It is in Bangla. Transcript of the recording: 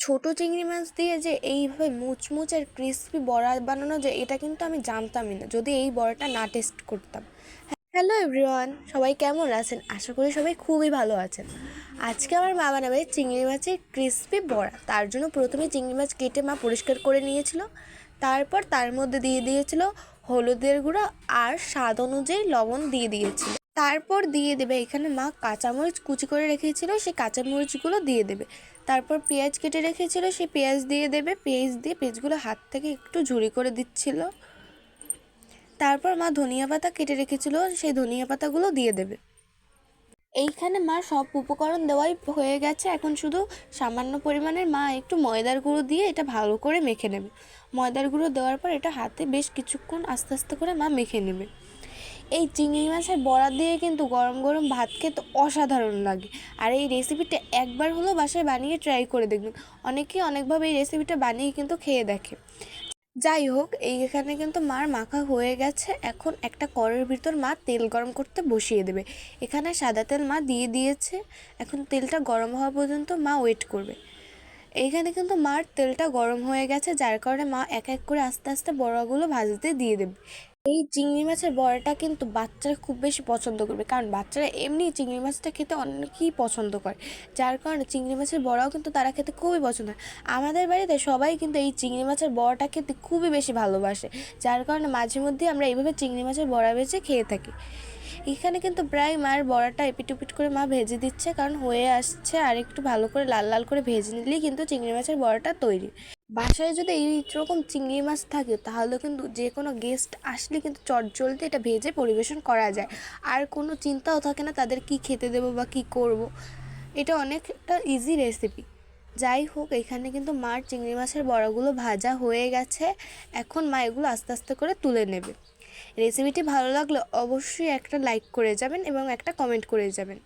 ছোট চিংড়ি মাছ দিয়ে যে এইভাবে মুচমুচ আর ক্রিস্পি বড়া বানানো যায় এটা কিন্তু আমি জানতামই না, যদি এই বড়াটা না টেস্ট করতাম। হ্যালো এভরিওয়ান, সবাই কেমন আছেন? আশা করি সবাই খুবই ভালো আছেন। আজকে আমার মা বানাবে চিংড়ি মাছের ক্রিস্পি বড়া। তার জন্য প্রথমে চিংড়ি মাছ কেটে মা পরিষ্কার করে নিয়েছিল। তারপর তার মধ্যে দিয়ে দিয়েছিল হলুদের গুঁড়ো আর স্বাদ অনুযায়ী লবণ দিয়ে দিয়েছিল। তারপর দিয়ে দেবে এখানে মা কাঁচামরিচ কুচি করে রেখেছিল, সেই কাঁচামরিচগুলো দিয়ে দেবে। তারপর পেঁয়াজ কেটে রেখেছিল, সেই পেঁয়াজ দিয়ে দেবে। পেঁয়াজ দিয়ে পেঁয়াজগুলো হাত থেকে একটু ঝুরি করে দিচ্ছিল। তারপর মা ধনিয়া পাতা কেটে রেখেছিল, সেই ধনিয়া পাতাগুলো দিয়ে দেবে। এইখানে মা সব উপকরণ দেওয়াই হয়ে গেছে। এখন শুধু সামান্য পরিমাণের মা একটু ময়দার গুঁড়ো দিয়ে এটা ভালো করে মেখে নেবে। ময়দার গুঁড়ো দেওয়ার পর এটা হাতে বেশ কিছুক্ষণ আস্তে আস্তে করে মা মেখে নেবে। এই চিংড়ি মাছের বড়া দিয়ে কিন্তু গরম গরম ভাত খেতে অসাধারণ লাগে। আর এই রেসিপিটা একবার হলেও বাসায় বানিয়ে ট্রাই করে দেখবেন। অনেকেই অনেকভাবে এই রেসিপিটা বানিয়ে কিন্তু খেয়ে দেখে। যাই হোক, এইখানে কিন্তু মার মাখা হয়ে গেছে। এখন একটা কড়াইয়ের ভিতর মা তেল গরম করতে বসিয়ে দেবে। এখানে সাদা তেল মা দিয়ে দিয়েছে। এখন তেলটা গরম হওয়া পর্যন্ত মা ওয়েট করবে। এইখানে কিন্তু মার তেলটা গরম হয়ে গেছে, যার কারণে মা এক এক করে আস্তে আস্তে বড়াগুলো ভাজতে দিয়ে দেবে। এই চিংড়ি মাছের বড়াটা কিন্তু বাচ্চারা খুব বেশি পছন্দ করবে, কারণ বাচ্চারা এমনি চিংড়ি মাছটা খেতে অনেকই পছন্দ করে। যার কারণে চিংড়ি মাছের বড়াও কিন্তু তারা খেতে খুবই পছন্দ করে। আমাদের বাড়িতে সবাই কিন্তু এই চিংড়ি মাছের বড়াটা খেতে খুবই বেশি ভালোবাসে, যার কারণে মাঝে মধ্যে আমরা এইভাবে চিংড়ি মাছের বড়া ভেজে খেয়ে থাকি। এখানে কিন্তু প্রায় মার বড়াটা এপিট ওপিট করে মা ভেজে দিচ্ছে, কারণ হয়ে আসছে। আর একটু ভালো করে লাল লাল করে ভেজে নিলেই কিন্তু চিংড়ি মাছের বড়াটা তৈরি। বাসায় যদি এইরকম চিংড়ি মাছ থাকে তাহলে কিন্তু যে কোনো গেস্ট আসলে কিন্তু চটজলদি এটা ভেজে পরিবেশন করা যায়। আর কোনো চিন্তাও থাকে না তাদের কি খেতে দেবো বা কি করব। এটা অনেকটা ইজি রেসিপি। যাই হোক, এখানে কিন্তু মার চিংড়ি মাছের বড়াগুলো ভাজা হয়ে গেছে। এখন মা এগুলো আস্তে আস্তে করে তুলে নেবে। রেসিপিটি ভালো লাগলে অবশ্যই একটা লাইক করে যাবেন এবং একটা কমেন্ট করে যাবেন।